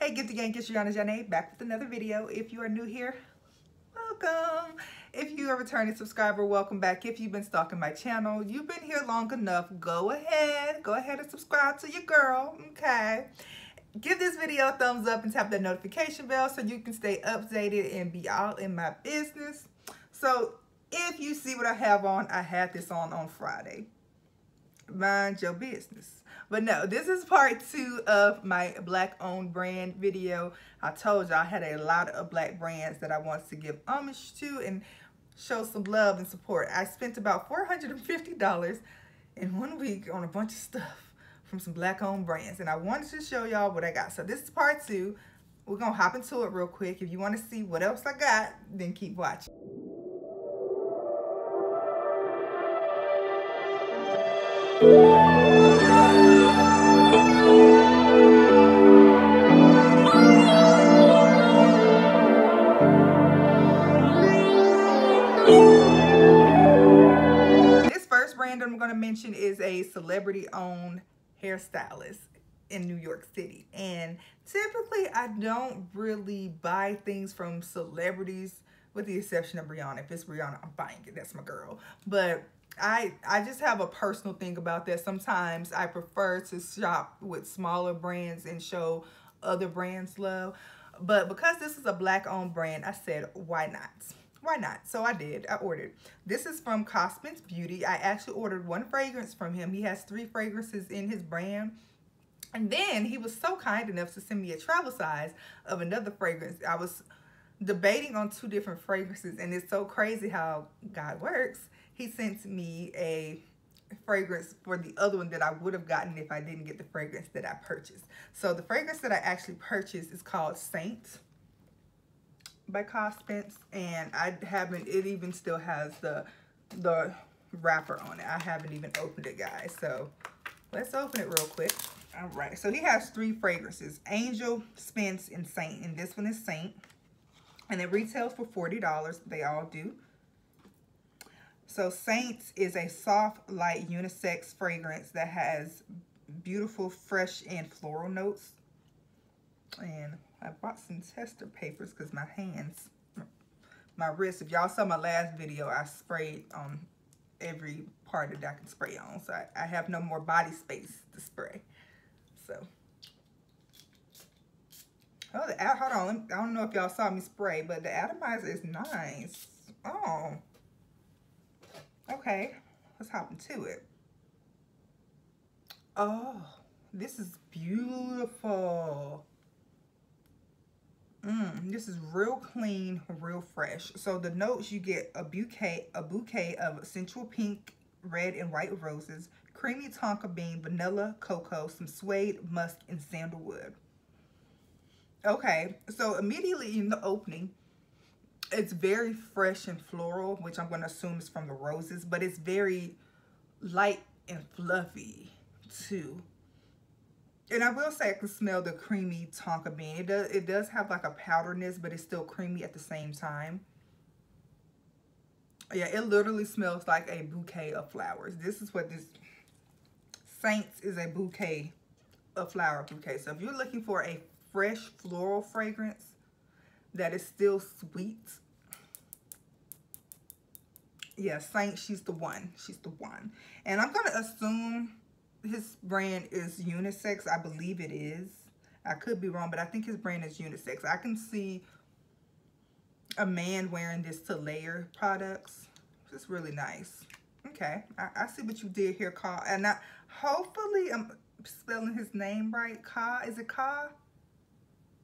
Hey Gifted Gang, it's Zhané back with another video. If you are new here, welcome. If you are a returning subscriber, welcome back. If you've been stalking my channel, you've been here long enough, go ahead and subscribe to your girl, okay? Give this video a thumbs up and tap that notification bell so you can stay updated and be all in my business. So if you see what I have on, I had this on Friday. Mind your business. But no, this is part 2 of my black owned brand video. I told you I had a lot of black brands that I wanted to give homage to and show some love and support. I spent about $450 in 1 week on a bunch of stuff from some black owned brands, and I wanted to show y'all what I got. So this is part 2. We're gonna hop into it real quick. If you want to see what else I got, then keep watching. This first brand I'm going to mention is a celebrity-owned hairstylist in New York City. And typically I don't really buy things from celebrities with the exception of Dreona. If it's Dreona, I'm buying it. That's my girl. But I just have a personal thing about that. Sometimes I prefer to shop with smaller brands and show other brands love. But because this is a black owned brand, I said, why not? Why not? So I did. I ordered. This is from Kahh Spence Beauty. I actually ordered 1 fragrance from him. He has 3 fragrances in his brand. And then he was so kind enough to send me a travel size of another fragrance. I was debating on 2 different fragrances, and it's so crazy how God works. He sent me a fragrance for the other one that I would have gotten if I didn't get the fragrance that I purchased. So the fragrance that I actually purchased is called Saint by Kahh Spence, and I haven't, it even still has the wrapper on it. I haven't even opened it, guys. So let's open it real quick. All right, so he has 3 fragrances: Angel, Spence, and Saint, and this one is Saint, and it retails for $40. They all do. So Saint is a soft, light, unisex fragrance that has beautiful, fresh, and floral notes. And I bought some tester papers because my hands, my wrists, if y'all saw my last video, I sprayed on every part that I can spray on. So I have no more body space to spray. So, oh, hold on. I don't know if y'all saw me spray, but the atomizer is nice. Oh. Okay, let's hop into it. Oh, this is beautiful. This is real clean, real fresh. So the notes, you get a bouquet of sensual pink, red, and white roses, creamy tonka bean, vanilla, cocoa, some suede, musk, and sandalwood. Okay, so immediately in the opening, it's very fresh and floral, which I'm going to assume is from the roses, but it's very light and fluffy too. And I will say I can smell the creamy tonka bean. It does have like a powderness, but it's still creamy at the same time. Yeah, it literally smells like a bouquet of flowers. This is what this Saints is, a bouquet, a flower bouquet. So if you're looking for a fresh floral fragrance that is still sweet, yeah, Saint, she's the one. She's the one. And I'm going to assume his brand is unisex. I believe it is. I could be wrong, but I think his brand is unisex. I can see a man wearing this to layer products. It's really nice. Okay, I see what you did here, Kahh. And hopefully I'm spelling his name right. Kahh, is it Kahh?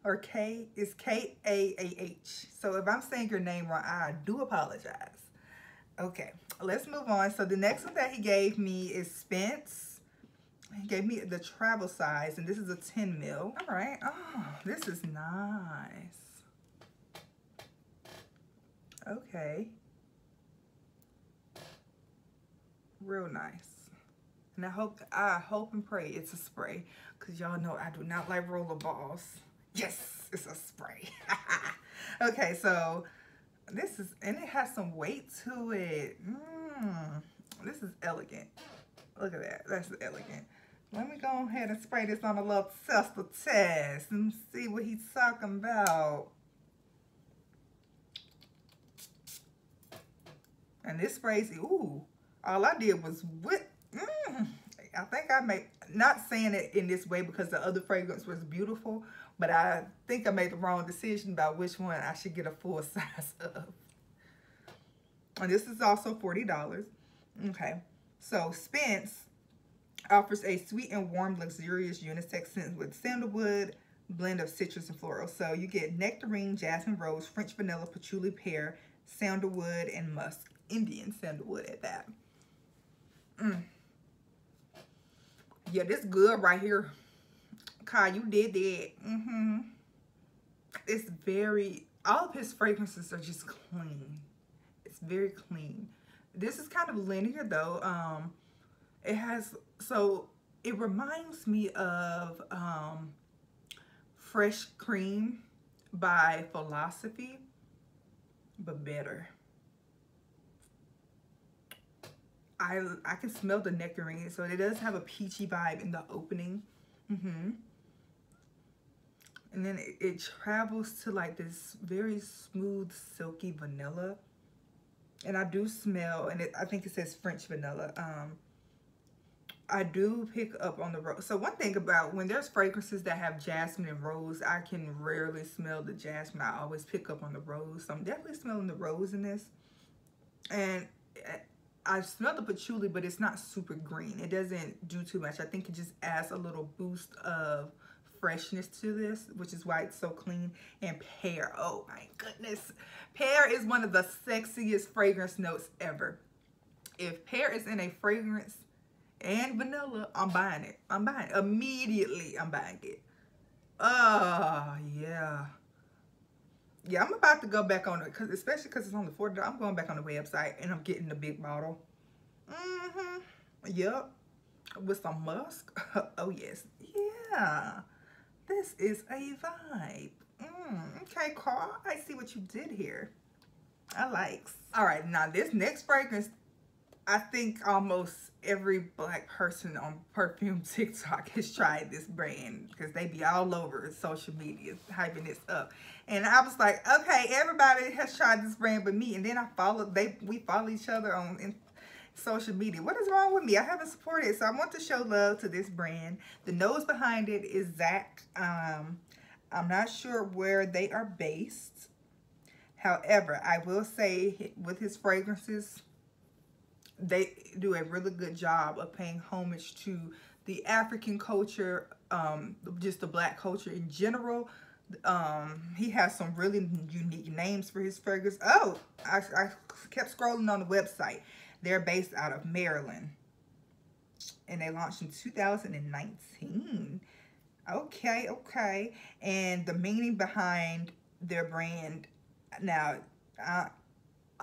Or K? It's K-A-A-H. So if I'm saying your name wrong, I do apologize. Okay, let's move on. So the next one that he gave me is Spence. He gave me the travel size, and this is a 10 mil. All right. Oh, this is nice. Okay. Real nice. And I hope and pray it's a spray, because y'all know I do not like roller balls. Yes, it's a spray. Okay, so this is, and it has some weight to it. This is elegant. Look at that. That's elegant. Let me go ahead and spray this on a little tester test and see what he's talking about. And this sprays, ooh, all I did was whip. I think I made, not saying it in this way because the other fragrance was beautiful, but I think I made the wrong decision about which one I should get a full size of. And this is also $40. Okay, so Spence offers a sweet and warm, luxurious unisex scent with sandalwood, blend of citrus and floral. So you get nectarine, jasmine rose, French vanilla, patchouli pear, sandalwood, and musk. Indian sandalwood at that. Yeah, this good right here. Kahh, you did that. It's very, all of his fragrances are just clean. It's very clean. This is kind of linear though. It has, so it reminds me of Fresh Cream by Philosophy, but better. I can smell the nectarine, so it does have a peachy vibe in the opening. And then it travels to like this very smooth, silky vanilla. And I do smell, and I think it says French vanilla. I do pick up on the rose. So one thing about when there's fragrances that have jasmine and rose, I can rarely smell the jasmine. I always pick up on the rose. So I'm definitely smelling the rose in this. And I smell the patchouli, but it's not super green. It doesn't do too much. I think it just adds a little boost of freshness to this, which is why it's so clean. And pear, oh my goodness. Pear is one of the sexiest fragrance notes ever. If pear is in a fragrance and vanilla, I'm buying it. I'm buying it. Immediately, I'm buying it. Oh, yeah. Yeah, I'm about to go back on it, especially because it's only $40. I'm going back on the website and I'm getting the big bottle. Yep. With some musk. Oh, yes. Yeah. This is a vibe. Okay, Kahh. I see what you did here. I likes. All right, now this next fragrance, I think almost every black person on perfume TikTok has tried this brand because they be all over social media hyping this up. And I was like, okay, everybody has tried this brand but me. And then we follow each other on social media. What is wrong with me? I haven't supported it. So I want to show love to this brand. The nose behind it is Zach. I'm not sure where they are based. However, I will say with his fragrances, they do a really good job of paying homage to the African culture, just the black culture in general. He has some really unique names for his fragrance. Oh, I kept scrolling on the website. They're based out of Maryland. And they launched in 2019. Okay, okay. And the meaning behind their brand, now,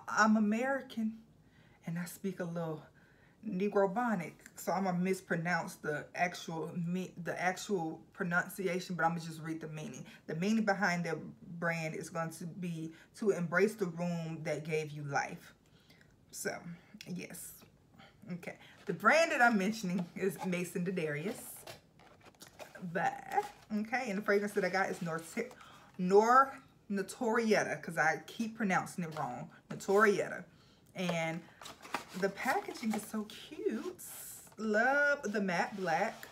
I'm American. And I speak a little Negrobonic, so I'm gonna mispronounce the actual pronunciation, but I'm gonna just read the meaning. The meaning behind their brand is going to be to embrace the room that gave you life. So, yes. Okay. The brand that I'm mentioning is Maison da Darius. Okay, and the fragrance that I got is Notorietta, because I keep pronouncing it wrong. Notorietta. And the packaging is so cute. Love the matte black.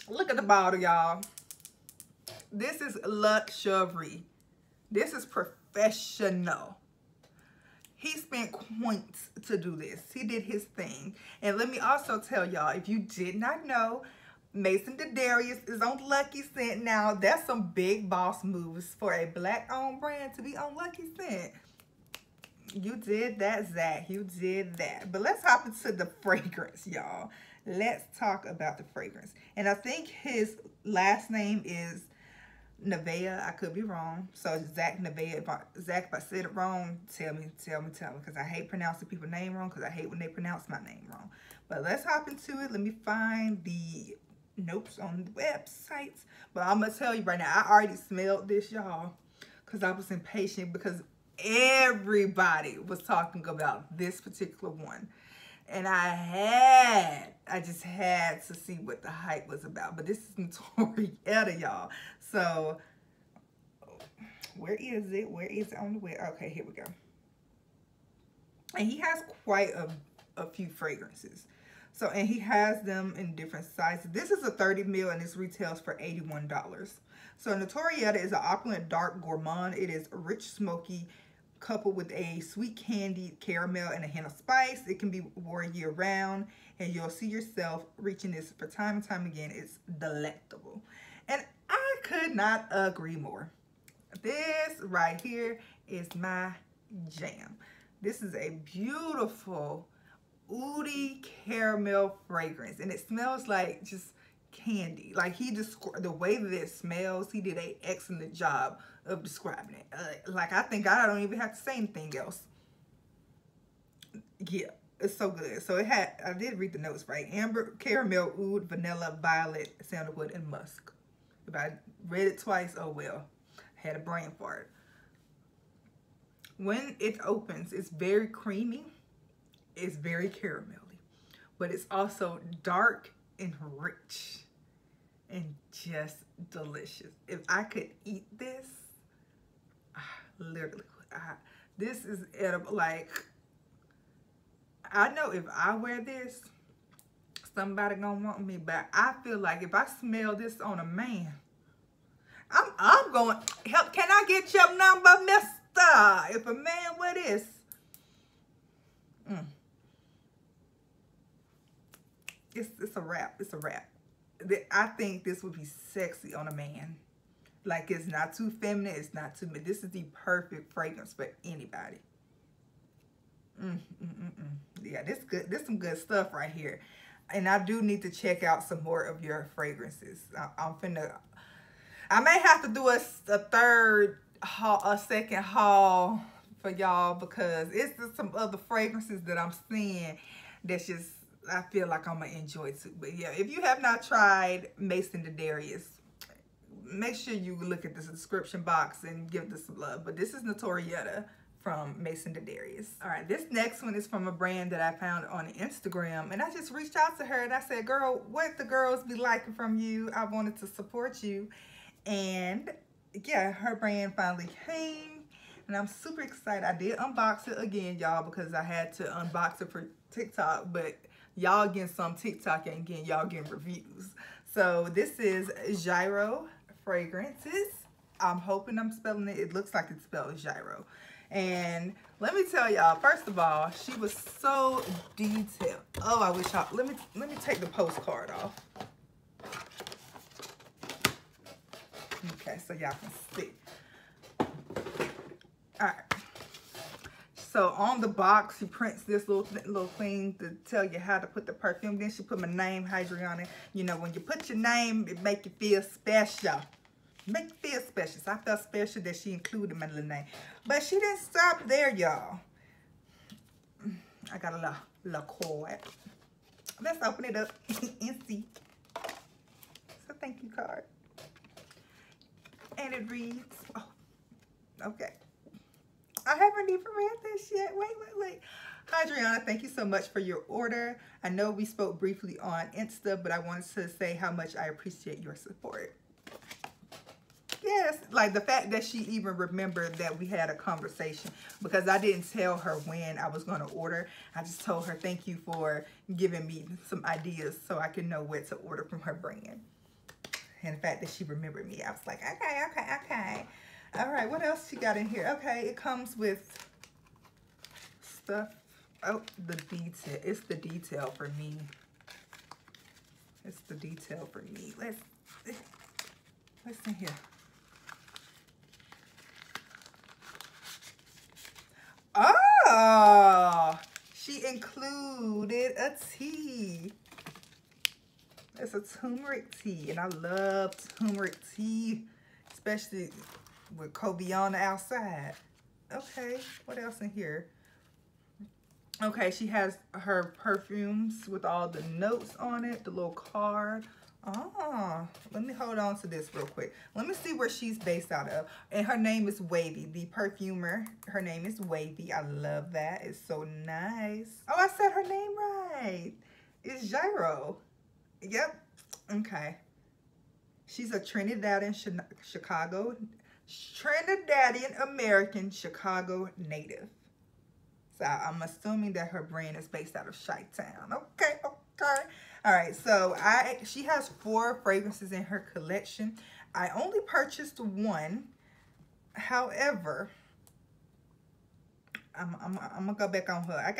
Look at the bottle, y'all. This is luxury. This is professional. He spent coins to do this. He did his thing. And let me also tell y'all, if you did not know, Maison da Darius is on Lucky Scent now. That's some big boss moves for a black-owned brand to be on Lucky Scent. You did that, Zach. You did that. But let's hop into the fragrance, y'all. Let's talk about the fragrance. And I think his last name is Nevea. I could be wrong. So Zach Nevea. Zach, if I said it wrong, tell me. Because I hate pronouncing people's name wrong. Because I hate when they pronounce my name wrong. But let's hop into it. Let me find the notes on the websites. But I'm gonna tell you right now, I already smelled this, y'all, because I was impatient because everybody was talking about this particular one. And I just had to see what the hype was about. But this is Notorietta, y'all. So, where is it? Where is it on the web? Okay, here we go. And he has quite a few fragrances. So, and he has them in different sizes. This is a 30 ml and this retails for $81. So, Notorietta is an opulent dark gourmand. It is rich, smoky, coupled with a sweet candied caramel and a hint of spice. It can be worn year round, and you'll see yourself reaching this for time and time again. It's delectable. And I could not agree more. This right here is my jam. This is a beautiful oody caramel fragrance, and it smells like just candy. Like he described the way that it smells, he did an excellent job of describing it. Like I think I don't even have to say anything else. Yeah, it's so good. So it had, I did read the notes right. Amber, caramel, oud, vanilla, violet, sandalwood, and musk. If I read it twice, oh well. I had a brain fart. When it opens, it's very creamy. It's very caramelly. But it's also dark and rich. And just delicious. If I could eat this, literally, this is edible. Like, I know if I wear this, somebody gonna want me back. I feel like if I smell this on a man, I'm going, help, can I get your number, mister? If a man wear this, it's a wrap. It's a wrap. I think this would be sexy on a man. Like, it's not too feminine. It's not too, this is the perfect fragrance for anybody. Yeah, this good. This some good stuff right here. And I do need to check out some more of your fragrances. I may have to do a third haul, a second haul for y'all, because it's just some other fragrances that I'm seeing that's just, I feel like I'm gonna enjoy too. But yeah, if you have not tried Maison da Darius, make sure you look at the description box and give this some love. But this is Notorietta from Maison da Darius. All right, this next one is from a brand that I found on Instagram, and I just reached out to her and I said, girl, what the girls be liking from you? I wanted to support you. And yeah, her brand finally came, and I'm super excited. I did unbox it again, y'all, because I had to unbox it for TikTok, but y'all getting some TikTok and again, y'all getting reviews. So this is Giroux Fragrances. I'm hoping I'm spelling it. It looks like it's spelled Giroux. And let me tell y'all, first of all, she was so detailed. Oh, I wish let me take the postcard off. Okay, so y'all can see. All right. So on the box, she prints this little thing to tell you how to put the perfume. Then she put my name, Dreona. You know, when you put your name, it make you feel special. Make you feel special. So I felt special that she included my little name. But she didn't stop there, y'all. I got a little card. Let's open it up and see. So thank you card. And it reads, oh, okay. I haven't even read this yet. Wait. Hi, Dreona. Thank you so much for your order. I know we spoke briefly on Insta, but I wanted to say how much I appreciate your support. Yes, like the fact that she even remembered that we had a conversation, because I didn't tell her when I was going to order. I just told her thank you for giving me some ideas so I can know what to order from her brand. And the fact that she remembered me, I was like, okay. All right, what else she got in here? Okay, it comes with stuff. Oh, the detail. It's the detail for me. It's the detail for me. What's in here? Oh, she included a tea. It's a turmeric tea, and I love turmeric tea, especially with Kobe on the outside. Okay, what else in here? Okay, she has her perfumes with all the notes on it, the little card Oh, let me hold on to this real quick. Let me see where she's based out of. And her name is Wavy, the perfumer. Her name is Wavy. I love that. It's so nice. Oh, I said her name right. It's Giroux. Yep. Okay. She's a Trinidadian American Chicago native. So I'm assuming that her brand is based out of Chi-Town. Okay, okay. All right, so she has 4 fragrances in her collection. I only purchased 1. However, I'm gonna go back on her.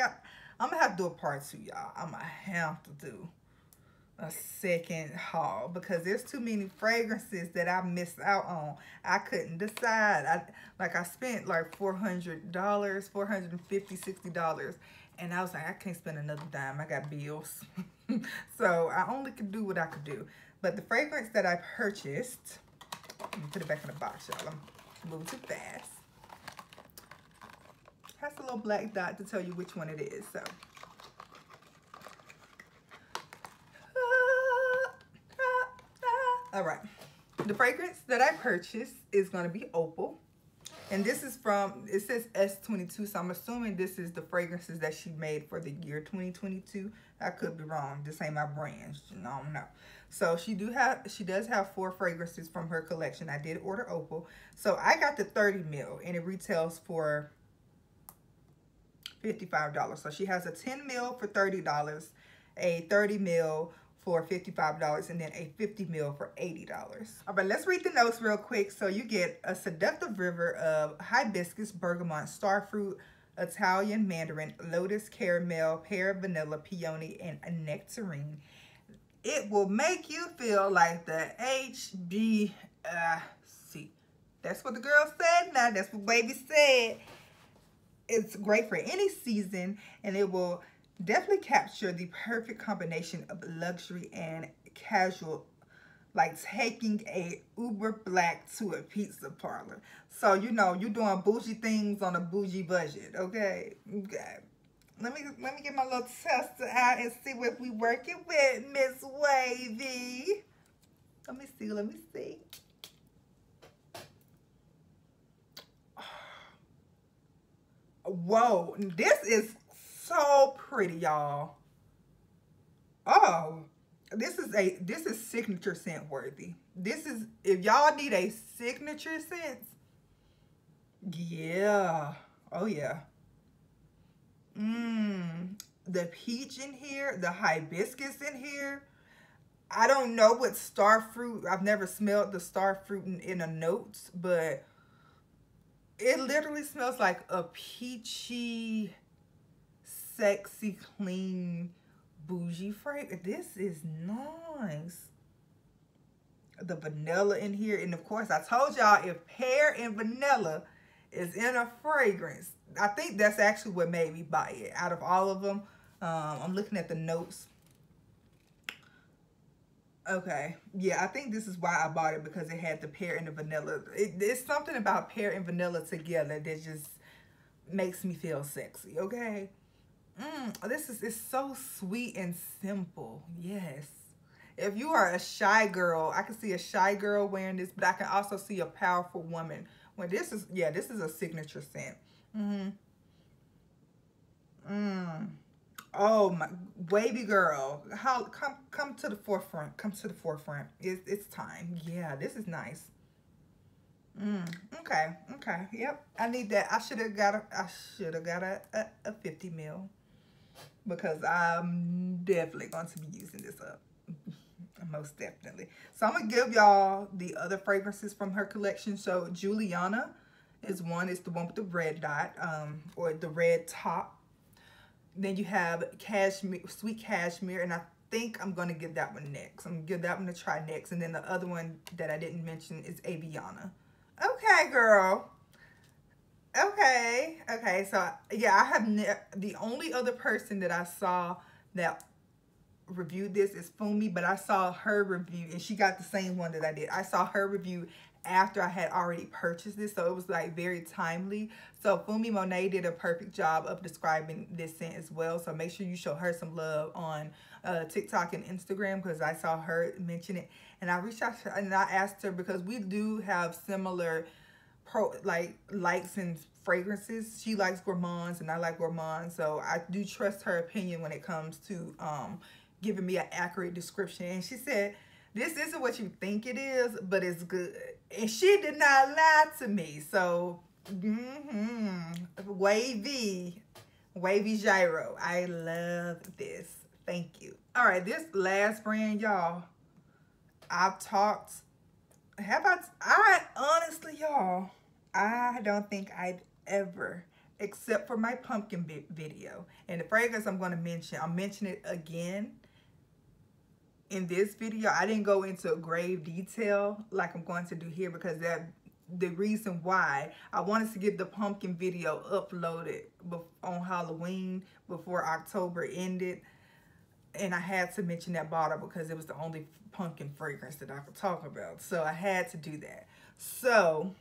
I'm gonna have to do a part 2, y'all. I'm gonna have to do a second haul because there's too many fragrances that I missed out on. I couldn't decide. I spent like $400, $450, $60, and I was like, I can't spend another dime. I got bills. So I only could do what I could do. But the fragrance that I purchased, let me put it back in the box, y'all. I'm moving too fast. Has a little black dot to tell you which one it is. So all right, the fragrance that I purchased is going to be Opal, and this is from, it says S22, so I'm assuming this is the fragrances that she made for the year 2022. I could be wrong. This ain't my brand. I don't know. So she does have 4 fragrances from her collection. I did order Opal, so I got the 30 ml, and it retails for $55. So she has a 10 ml for $30, a 30 ml for $55, and then a 50 ml for $80. All right, let's read the notes real quick. So you get a seductive river of hibiscus, bergamot, starfruit, Italian mandarin, lotus, caramel, pear, vanilla, peony, and a nectarine. It will make you feel like the HBC. That's what the girl said. Now that's what baby said. It's great for any season, and it will definitely capture the perfect combination of luxury and casual, like taking a Uber Black to a pizza parlor. So, you know, you're doing bougie things on a bougie budget, okay? Okay. Let me get my little tester out and see what we working with, Miss Wavy. Let me see. Whoa, this is so pretty, y'all. Oh, this is signature scent worthy. This is, if y'all need a signature scent, yeah. Oh yeah. The peach in here, the hibiscus in here. I don't know what starfruit. I've never smelled the starfruit in a notes, but it literally smells like a peachy, sexy, clean, bougie fragrance. This is nice. The vanilla in here. And of course, I told y'all if pear and vanilla is in a fragrance, I think that's actually what made me buy it. Out of all of them, I'm looking at the notes. Okay, yeah, I think this is why I bought it, because it had the pear and the vanilla. It's something about pear and vanilla together that just makes me feel sexy, okay? This is so sweet and simple. Yes. If you are a shy girl, I can see a shy girl wearing this, but I can also see a powerful woman. Well, this is a signature scent. Oh my, Wavy girl, come to the forefront. Come to the forefront. It's time. Yeah, this is nice. Okay. Yep, I need that. I should have got a 50 ml, because I'm definitely going to be using this up. Most definitely. So I'm gonna give y'all the other fragrances from her collection. So Juliana is one. It's the one with the red dot, or the red top. Then you have cashmere, sweet cashmere, and I think I'm gonna give that one next. I'm gonna give that one a try next. And then the other one that I didn't mention is Aviana. Okay, girl. Okay. So yeah, I have the only other person that I saw that reviewed this is Fumi, but I saw her review, and she got the same one that I did. I saw her review after I had already purchased this, so it was like very timely. So Fumi Monet did a perfect job of describing this scent as well. So make sure you show her some love on TikTok and Instagram, because I saw her mention it, and I reached out to her and I asked her, because we do have similar likes and fragrances. She likes gourmands and I like gourmands, so I do trust her opinion when it comes to giving me an accurate description. And she said, this isn't what you think it is, but it's good. And she did not lie to me. So wavy Giroux, I love this. Thank you. All right, this last brand, y'all, I've talked, I honestly, y'all, I don't think I'd ever, except for my pumpkin video. And the fragrance I'm going to mention, I'll mention it again in this video. I didn't go into grave detail like I'm going to do here, because the reason why I wanted to get the pumpkin video uploaded on Halloween before October ended. And I had to mention that bottle because it was the only pumpkin fragrance that I could talk about. So I had to do that. So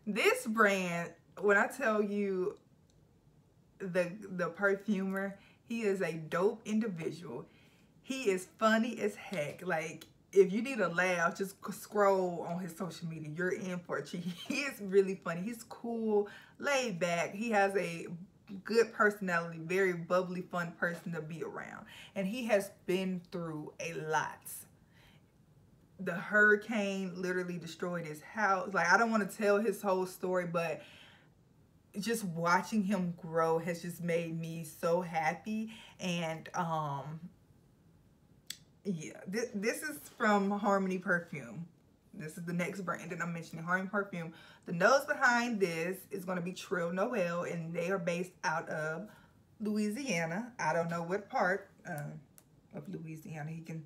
this brand, when I tell you the perfumer, he is a dope individual. He is funny as heck. Like, if you need a laugh, just scroll on his social media. You're in for a treat. He is really funny. He's cool, laid back. He has a good personality, very bubbly, fun person to be around. And he has been through a lot. The hurricane literally destroyed his house. Like, I don't want to tell his whole story, but just watching him grow has just made me so happy. And yeah, this is from Xarmony Perfume. This is the next brand that I'm mentioning, Xarmony Perfume. The nose behind this is going to be Trill Noel, and they are based out of Louisiana. I don't know what part of Louisiana. He can.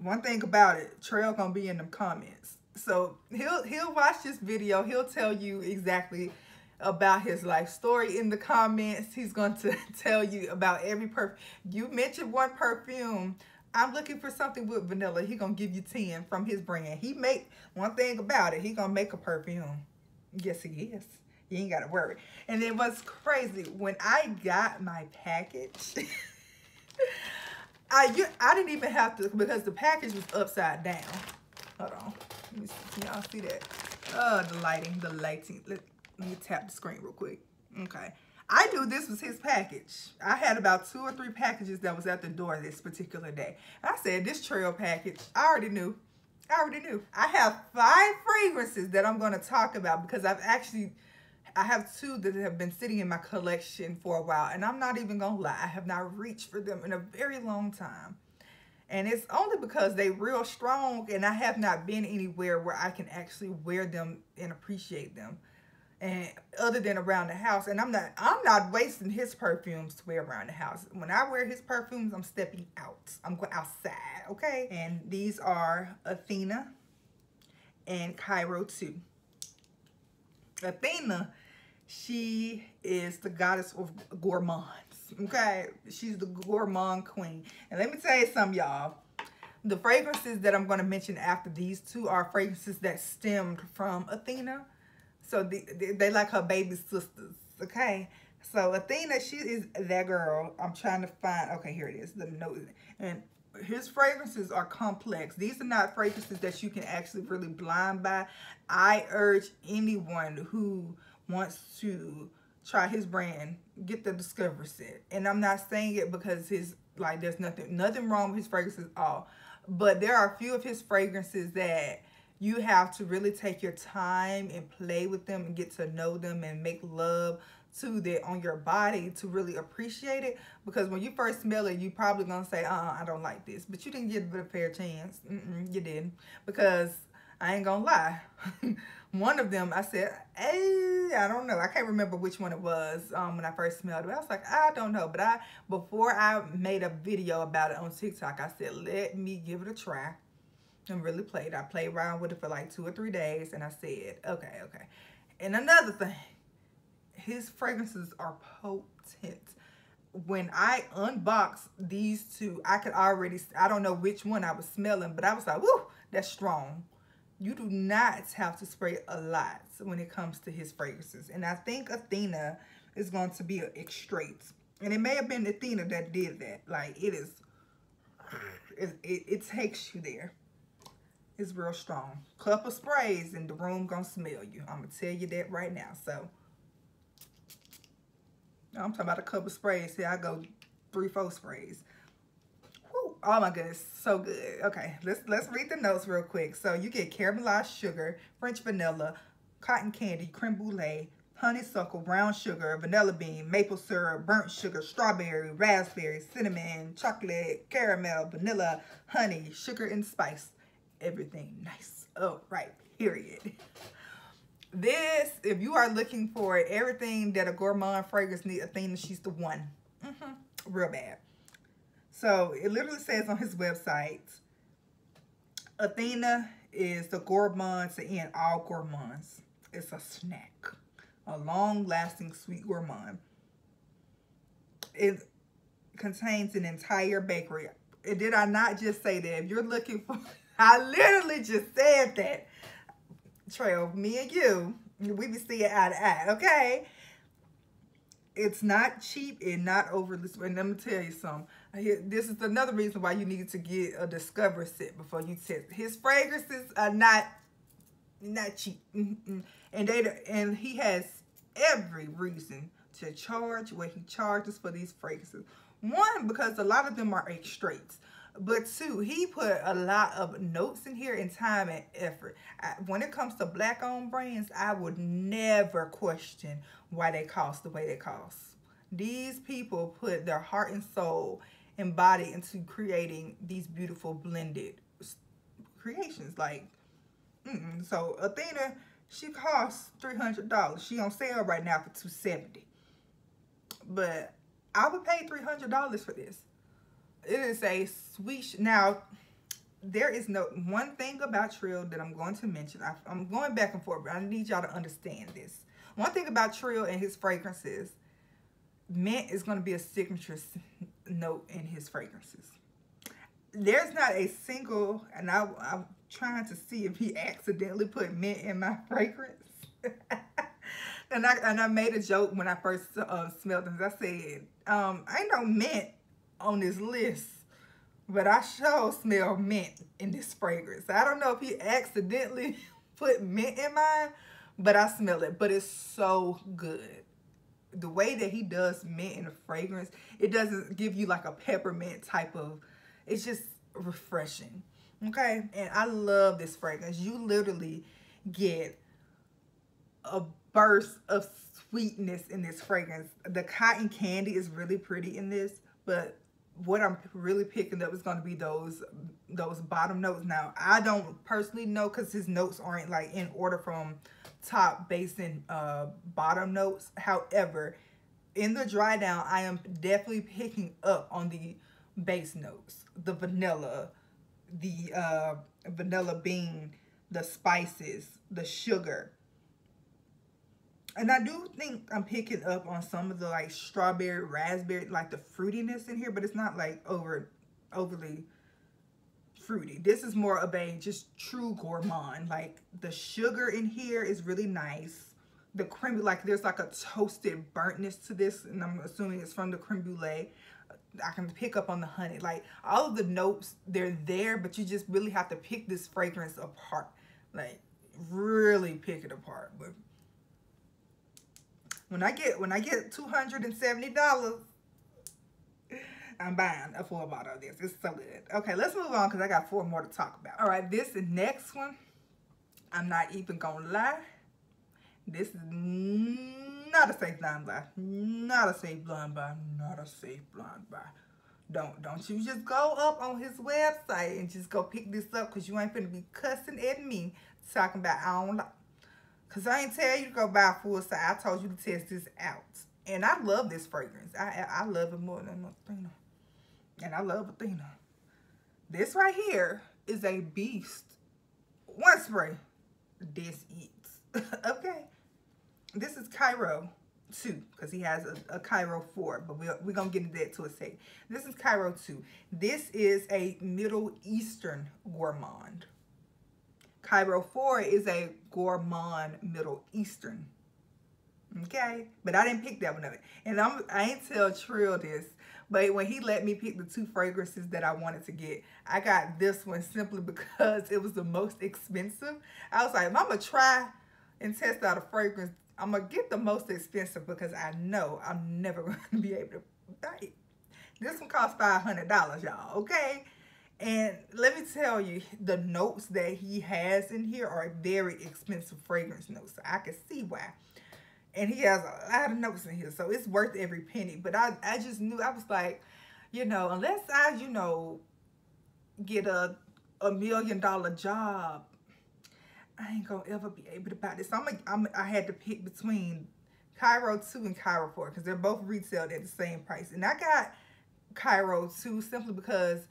One thing about it, Trill gonna be in them comments, so he'll watch this video. He'll tell you exactly about his life story in the comments. He's going to tell you about every perfume. You mentioned one perfume. I'm looking for something with vanilla. He gonna give you 10 from his brand. He make one thing about it. He gonna make a perfume. Yes, he is. You ain't gotta worry. And then what's crazy, when I got my package, I didn't even have to, because the package was upside down. Hold on. Let me see. Y'all see that? Oh, the lighting. Let me tap the screen real quick. Okay. I knew this was his package. I had about 2 or 3 packages that was at the door this particular day. I said, this trail package, I already knew. I have 5 fragrances that I'm going to talk about, because I have 2 that have been sitting in my collection for a while. And I'm not even going to lie, I have not reached for them in a very long time. And it's only because they real strong, and I have not been anywhere where I can actually wear them and appreciate them. And other than around the house, and I'm not wasting his perfumes to wear around the house. When I wear his perfumes, I'm stepping out. I'm going outside, okay? And these are Athena and Cairo 2. Athena, she is the goddess of gourmands, okay? She's the gourmand queen. And let me tell you something, y'all. The fragrances that I'm going to mention after these 2 are fragrances that stemmed from Athena. So they like her baby sisters, okay? So Athena, she is that girl. I'm trying to find, okay, here it is, the note. And his fragrances are complex. These are not fragrances that you can actually really blind buy. I urge anyone who wants to try his brand, get the Discover set. And I'm not saying it because there's nothing wrong with his fragrances at all. But there are a few of his fragrances that you have to really take your time and play with them and get to know them and make love to that on your body to really appreciate it. Because when you first smell it, you probably gonna say, I don't like this. But you didn't give it a fair chance. You didn't. Because I ain't gonna lie. One of them, I said, hey, I don't know. I can't remember which one it was when I first smelled it. I was like, I don't know. But before I made a video about it on TikTok, I said, let me give it a try. And really played. I played around with it for like 2 or 3 days, and I said, okay. And another thing, his fragrances are potent. When I unboxed these 2, I could already, I don't know which one I was smelling, but I was like, woo, that's strong. you do not have to spray a lot when it comes to his fragrances. And I think Athena is going to be extrait. And it may have been Athena that did that. Like, it is, it takes you there. It's real strong. Couple sprays and the room gonna smell you. I'm gonna tell you that right now. So, I'm talking about a couple sprays. Here I go 3-4 sprays. Whew. Oh my goodness, so good. Okay, let's read the notes real quick. So you get caramelized sugar, French vanilla, cotton candy, creme brulee, honeysuckle, brown sugar, vanilla bean, maple syrup, burnt sugar, strawberry, raspberry, cinnamon, chocolate, caramel, vanilla, honey, sugar, and spice. Everything nice. Oh, right, period. This, if you are looking for everything that a gourmand fragrance needs, Athena, she's the one. Real bad. So it literally says on his website, Athena is the gourmand to end all gourmands. It's a snack, a long-lasting sweet gourmand. It contains an entire bakery. Did I not just say that? If you're looking for, I literally just said that. Trail, me and you, we be seeing eye to eye, okay? It's not cheap and not overly sweet. And let me tell you something. This is another reason why you need to get a Discover set before you test. His fragrances are not cheap. And he has every reason to charge what he charges for these fragrances. One, because a lot of them are extraits. But two, he put a lot of notes in here and time and effort. When it comes to black-owned brands, I would never question why they cost the way they cost. These people put their heart and soul and body into creating these beautiful blended creations. Like, so Athena, she costs $300. She on sale right now for $270. But I would pay $300 for this. It is a sweet. Now, there is no one thing about Trill that I'm going to mention. I'm going back and forth, but I need y'all to understand this. One thing about Trill and his fragrances, mint is going to be a signature note in his fragrances. There's not a single, and I'm trying to see if he accidentally put mint in my fragrance. and I made a joke when I first smelled them. I said, ain't no mint on this list, but I sure smell mint in this fragrance. I don't know if he accidentally put mint in mine, but I smell it. But it's so good. The way that he does mint in a fragrance, it doesn't give you like a peppermint type of, it's just refreshing. Okay, and I love this fragrance. You literally get a burst of sweetness in this fragrance. The cotton candy is really pretty in this, but what I'm really picking up is going to be those bottom notes. Now, I don't personally know because his notes aren't like in order from top, base, and bottom notes. However, in the dry down, I am definitely picking up on the base notes. The vanilla, the vanilla bean, the spices, the sugar. And I do think I'm picking up on some of the like strawberry, raspberry, like the fruitiness in here, but it's not like overly fruity. This is more of a just true gourmand. Like the sugar in here is really nice. The creme, like there's like a toasted burntness to this, and I'm assuming it's from the creme brulee. I can pick up on the honey. Like all of the notes, they're there, but you just really have to pick this fragrance apart. Like really pick it apart. But when I get $270, I'm buying a full bottle of this. It's so good. Okay, let's move on because I got 4 more to talk about. All right, this next one, I'm not even gonna lie. This is not a safe blind buy. Not a safe blind buy. Not a safe blind buy. Don't you just go up on his website and just go pick this up because you ain't finna be cussing at me talking about I don't like. Because I ain't tell you to go buy a full size. I told you to test this out. And I love this fragrance. I love it more than Athena. And I love Athena. This right here is a beast. One spray. This eats. Okay. This is Cairo 2. Because he has a Cairo 4. But we're going to get into that to a second. This is Cairo 2. This is a Middle Eastern gourmand. Cairo 4 is a gourmand Middle Eastern. Okay, but I didn't pick that one up. And I ain't tell Trill this, but when he let me pick the 2 fragrances that I wanted to get, I got this one simply because it was the most expensive. I was like, if I'm gonna try and test out a fragrance, I'm gonna get the most expensive because I know I'm never gonna be able to buy it. This one cost $500, y'all, okay? And let me tell you, the notes that he has in here are very expensive fragrance notes. So I can see why. And he has a lot of notes in here, so it's worth every penny. But I just knew, I was like, you know, unless I, you know, get a $1 million job, I ain't gonna ever be able to buy this. I had to pick between Cairo 2 and Cairo 4 because they're both retailed at the same price. And I got Cairo 2 simply because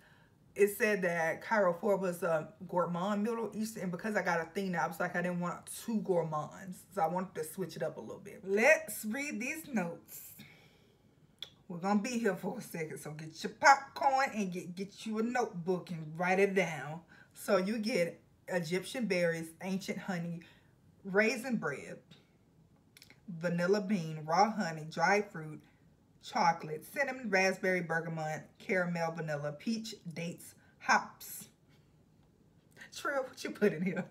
it said that Cairo 4 was a gourmand Middle Eastern, and because I got a thing now, I was like, I didn't want 2 gourmands, so I wanted to switch it up a little bit. Let's read these notes. We're gonna be here for a second, so get your popcorn and get you a notebook and write it down. So you get Egyptian berries, ancient honey, raisin bread, vanilla bean, raw honey, dried fruit, chocolate, cinnamon, raspberry, bergamot, caramel, vanilla, peach, dates, hops. Trill, what you put in here?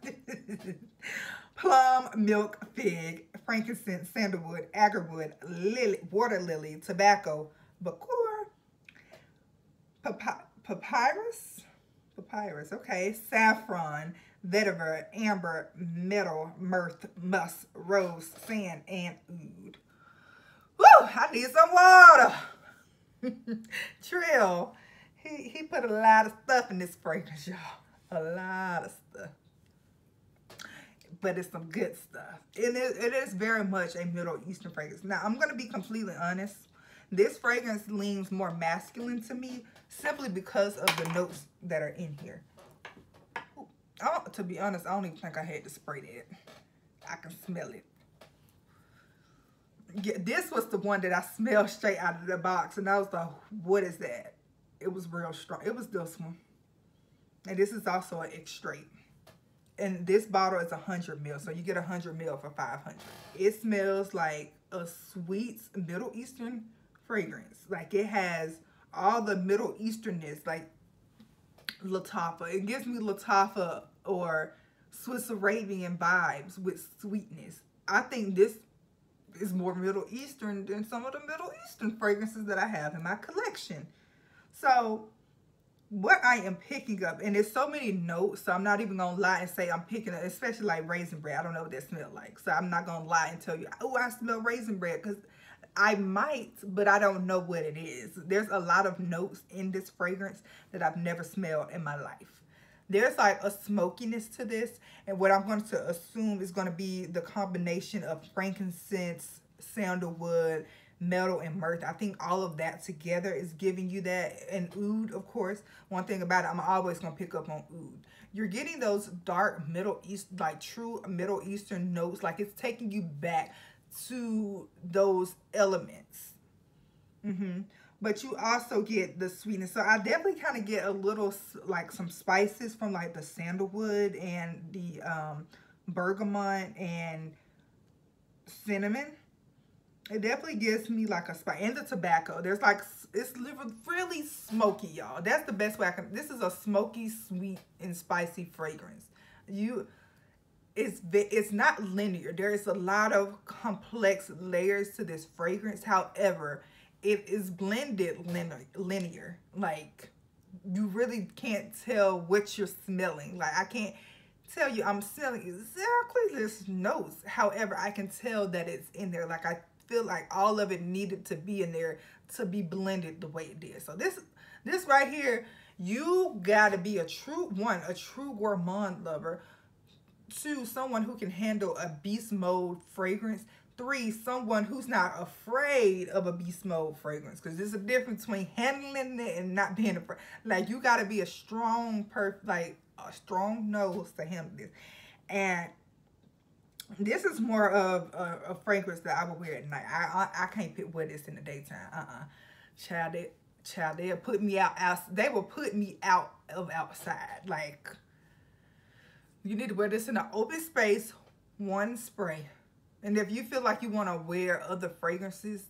Plum, milk, fig, frankincense, sandalwood, agarwood, lily, water lily, tobacco, bakur, papyrus, okay, saffron, vetiver, amber, metal, myrrh, musk, rose, sand, and oud. Woo, I need some water. Trill, he put a lot of stuff in this fragrance, y'all. A lot of stuff. But it's some good stuff. It is very much a Middle Eastern fragrance. Now, I'm going to be completely honest. This fragrance leans more masculine to me simply because of the notes that are in here. To be honest, I don't even think I had to spray that. I can smell it. Yeah, this was the one that I smelled straight out of the box, and I was like, what is that? It was real strong. It was this one. And this is also an extrait. And this bottle is 100 ml, so you get 100 ml for $500. It smells like a sweet Middle Eastern fragrance. Like it has all the Middle Easternness, like Latafa. It gives me Latafa or Swiss Arabian vibes with sweetness. I think this is more Middle Eastern than some of the Middle Eastern fragrances that I have in my collection. So what I am picking up, and there's so many notes, so I'm not even gonna lie and say I'm picking up, especially like raisin bread. I don't know what that smells like, so I'm not gonna lie and tell you, oh, I smell raisin bread, because I might, but I don't know what it is. There's a lot of notes in this fragrance that I've never smelled in my life. There's like a smokiness to this, and what I'm going to assume is going to be the combination of frankincense, sandalwood, metal, and myrrh. I think all of that together is giving you that. And oud, of course. One thing about it, I'm always going to pick up on oud. You're getting those dark Middle East, like true Middle Eastern notes. Like it's taking you back to those elements. But you also get the sweetness. So I definitely kind of get a little, like some spices from like the sandalwood and the bergamot and cinnamon. It definitely gives me like a spice. And the tobacco. There's like, it's really smoky, y'all. That's the best way I can. This is a smoky, sweet, and spicy fragrance. It's not linear. There is a lot of complex layers to this fragrance. However, it is blended linear. Like, you really can't tell what you're smelling. Like, I can't tell you I'm smelling exactly this notes. However, I can tell that it's in there. Like, I feel like all of it needed to be in there to be blended the way it did. So this right here, you gotta be a true gourmand lover. 2, someone who can handle a beast mode fragrance. 3, someone who's not afraid of a beast mode fragrance, because there's a difference between handling it and not being afraid. Like, you got to be a strong nose to handle this. And this is more of a fragrance that I would wear at night. I can't wear this in the daytime. Child, they'll put me out. They will put me out of outside. Like, You need to wear this in an open space, one spray. And if you feel like you want to wear other fragrances,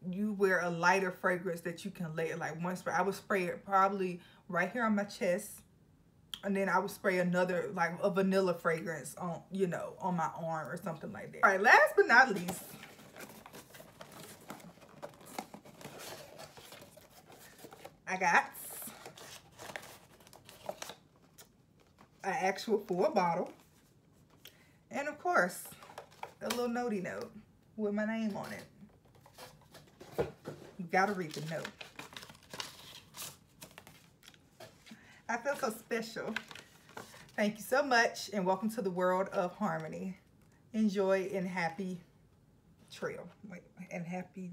you wear a lighter fragrance that you can layer, like one spray. I would spray it probably right here on my chest, and then I would spray another, like a vanilla fragrance on, you know, on my arm or something like that. All right, last but not least, I got an actual full bottle, and of course a little notey note with my name on it. You gotta read the note. I feel so special. Thank you so much, and welcome to the world of Xarmony. Enjoy and happy trail. Wait, and happy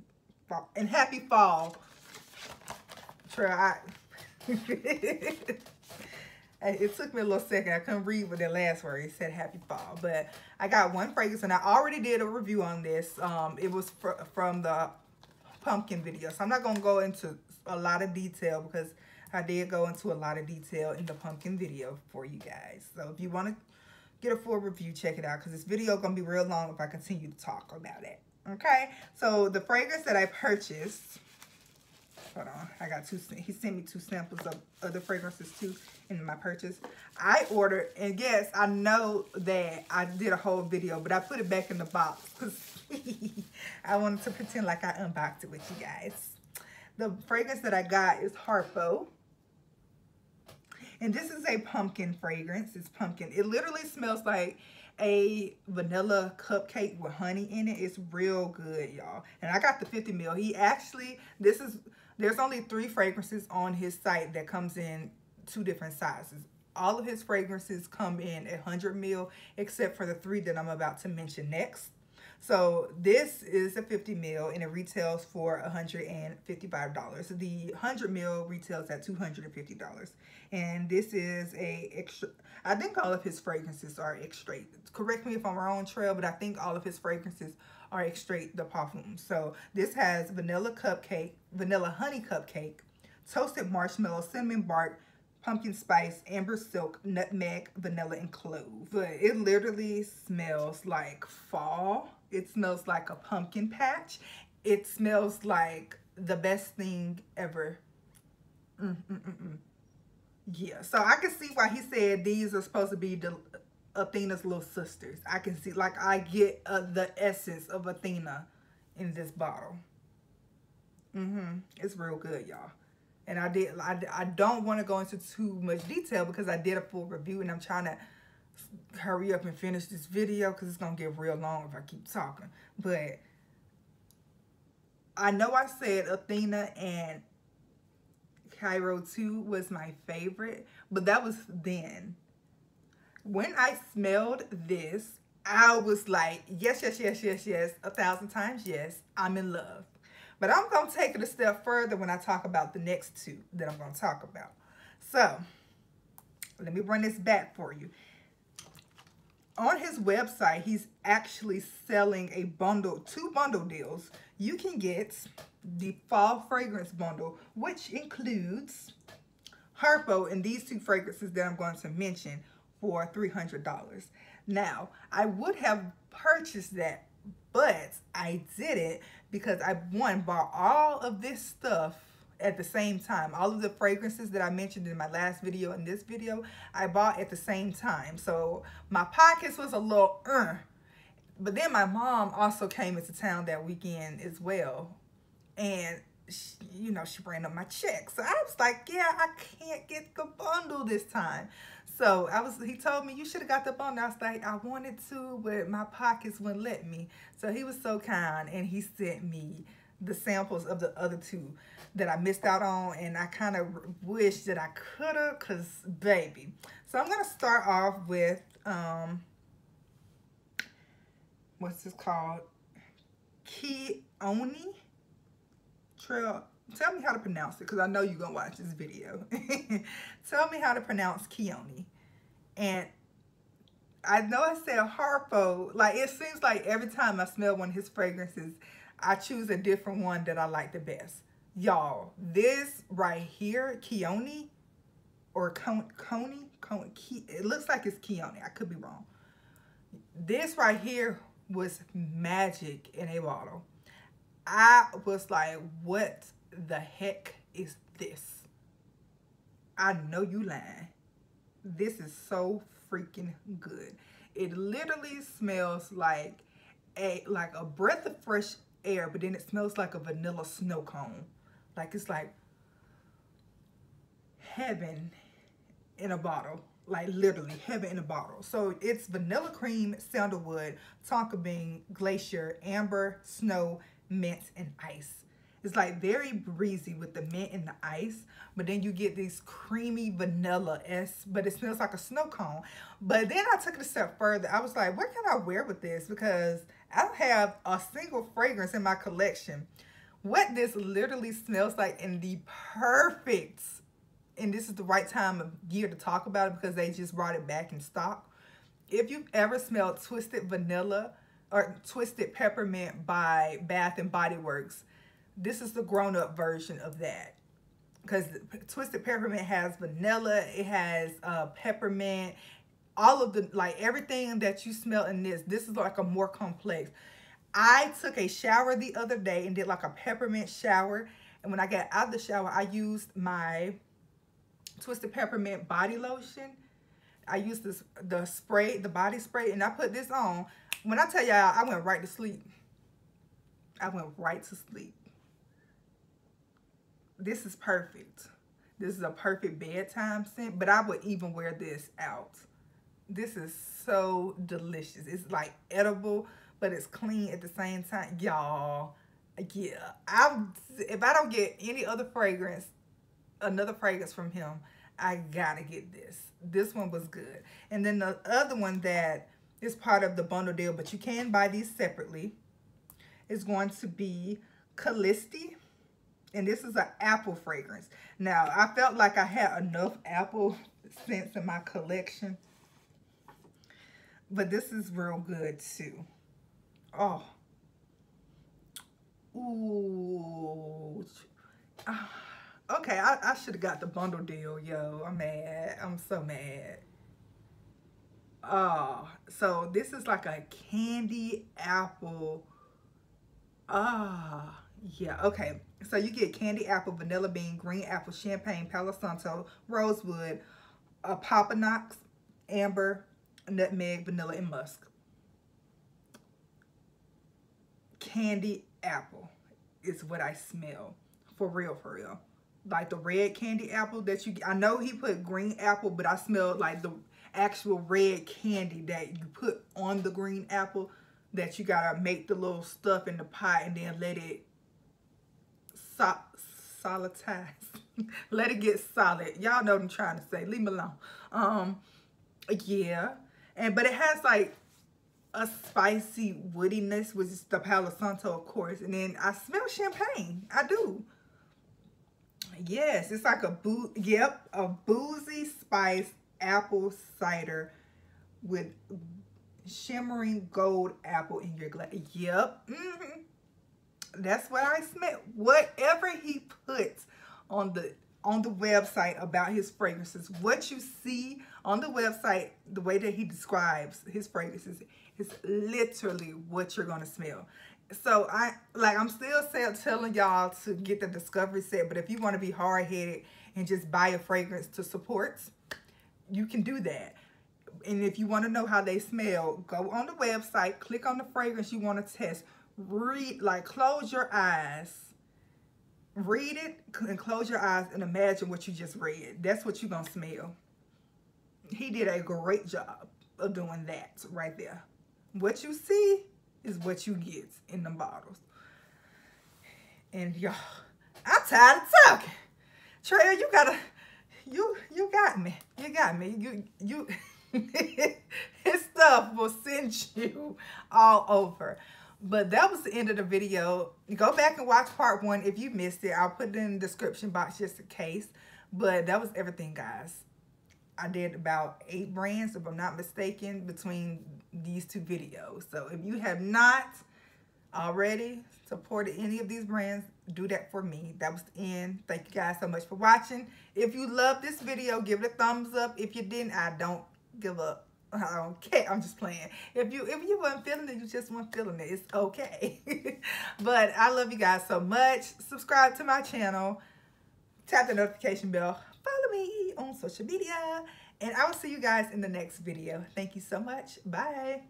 fall. And happy fall trail. It took me a little second. I couldn't read what the last word. It said happy fall. But I got one fragrance, and I already did a review on this. It was from the pumpkin video. So I'm not going to go into a lot of detail because I did go into a lot of detail in the pumpkin video for you guys. So if you want to get a full review, check it out, because this video is going to be real long if I continue to talk about it. Okay? So the fragrance that I purchased... Hold on, I got two. He sent me 2 samples of other fragrances too in my purchase. I ordered, and yes, I know that I did a whole video, but I put it back in the box because I wanted to pretend like I unboxed it with you guys. The fragrance that I got is Harpo, and this is a pumpkin fragrance. It's pumpkin. It literally smells like a vanilla cupcake with honey in it. It's real good, y'all. And I got the 50 ml. He actually, there's only 3 fragrances on his site that comes in 2 different sizes. All of his fragrances come in 100 ml, except for the 3 that I'm about to mention next. So this is a 50 ml, and it retails for $155. The 100 ml retails at $250. And this is a extra. I think all of his fragrances are extrait. Correct me if I'm wrong, Trail, but I think all of his fragrances are extrait de parfum. So this has vanilla cupcake, vanilla honey cupcake, toasted marshmallow, cinnamon bark, pumpkin spice, amber silk, nutmeg, vanilla, and clove. But it literally smells like fall. It smells like a pumpkin patch. It smells like the best thing ever. Yeah, so I can see why he said these are supposed to be Athena's little sisters. I can see, like, I get the essence of Athena in this bottle. It's real good, y'all. And I don't want to go into too much detail because I did a full review, and I'm trying to hurry up and finish this video because it's going to get real long if I keep talking. But I know I said Athena and Cairo 2 was my favorite, but that was then. When I smelled this, I was like, yes, yes, yes, yes, yes, 1,000 times yes, I'm in love. But I'm going to take it a step further when I talk about the next 2 that I'm going to talk about. So, let me run this back for you. On his website, he's actually selling a bundle, 2 bundle deals. You can get the fall fragrance bundle, which includes Harpo and these 2 fragrances that I'm going to mention for $300. Now, I would have purchased that, but I didn't because I, bought all of this stuff at the same time. All of the fragrances that I mentioned in my last video and this video, I bought at the same time. So my pockets was a little, But then my mom also came into town that weekend as well. And, she, you know, she ran up my check. So I was like, yeah, I can't get the bundle this time. So he told me, you should have got the bundle. I was like, I wanted to, but my pockets wouldn't let me. So he was so kind, and he sent me the samples of the other 2 that I missed out on, and I kind of wish that I could have, because baby. So I'm going to start off with, what's this called? Keone? Trail, tell me how to pronounce it, because I know you're going to watch this video. Tell me how to pronounce Keone. And I know I said Harpo. Like, it seems like every time I smell one of his fragrances, I choose a different one that I like the best. Y'all, this right here, Keone, or Coney. It looks like it's Keone. I could be wrong. This right here was magic in a bottle. I was like, what the heck is this? I know you lying. This is so freaking good. It literally smells like a breath of fresh air, but then it smells like a vanilla snow cone. Like it's like heaven in a bottle. Like literally heaven in a bottle. So it's vanilla cream, sandalwood, tonka bean, glacier, amber, snow, mint, and ice. It's like very breezy with the mint and the ice, but then you get this creamy vanilla, but it smells like a snow cone. But then I took it a step further. I was like, what can I wear with this? Because I don't have a single fragrance in my collection. What this literally smells like in the perfect, and this is the right time of year to talk about it because they just brought it back in stock. If you've ever smelled Twisted Vanilla or Twisted Peppermint by Bath and Body Works, this is the grown-up version of that. Because Twisted Peppermint has vanilla, it has peppermint, all of the, like everything that you smell in this is like a more complex. I took a shower the other day and did like a peppermint shower. And when I got out of the shower, I used my Twisted Peppermint body lotion. I used the spray, the body spray, and I put this on. When I tell y'all, I went right to sleep. I went right to sleep. This is perfect. This is a perfect bedtime scent, but I would even wear this out. This is so delicious. It's like edible, but it's clean at the same time. Y'all, yeah. If I don't get any other fragrance, another fragrance from him, I gotta get this. This one was good. And then the other one that is part of the bundle deal, but you can buy these separately, is going to be Callisti. And this is an apple fragrance. Now, I felt like I had enough apple scents in my collection. But this is real good too. Oh. Ooh. Okay, I should have got the bundle deal, yo. I'm mad. I'm so mad. Oh, so this is like a candy apple. Yeah, okay. So you get candy apple, vanilla bean, green apple, champagne, Palo Santo, rosewood, Papanox, amber, nutmeg, vanilla, and musk. Candy apple is what I smell. For real, for real. Like the red candy apple that you, I know he put green apple, but I smelled like the actual red candy that you put on the green apple, that you gotta make the little stuff in the pot and then let it solidify. Let it get solid. Y'all know what I'm trying to say. Leave me alone. Yeah. But it has like a spicy woodiness, which is the Palo Santo, of course. And then I smell champagne. I do. Yes, it's like a boozy spice apple cider with shimmering gold apple in your glass. Yep. That's what I smell. Whatever he puts on the website about his fragrances, what you see on the website, the way that he describes his fragrances is literally what you're gonna smell. So I'm still telling y'all to get the discovery set, but if you want to be hard-headed and just buy a fragrance to support, you can do that. And if you want to know how they smell, go on the website, click on the fragrance you want to test, read, like close your eyes, read it and close your eyes and imagine what you just read. That's what you're going to smell. He did a great job of doing that right there. What you see is what you get in the bottles. And y'all, I'm tired of talking. Treya, you got me. You got me. You his stuff will send you all over. But that was the end of the video. Go back and watch part 1 if you missed it. I'll put it in the description box just in case. But that was everything, guys. I did about 8 brands, if I'm not mistaken, between these 2 videos. So if you have not already supported any of these brands, do that for me. That was the end. Thank you guys so much for watching. If you love this video, give it a thumbs up. If you didn't, I don't give up. I don't care. I'm just playing. If you weren't feeling it, you just weren't feeling it. It's okay. But I love you guys so much. Subscribe to my channel. Tap the notification bell. Follow me on social media. And I will see you guys in the next video. Thank you so much. Bye.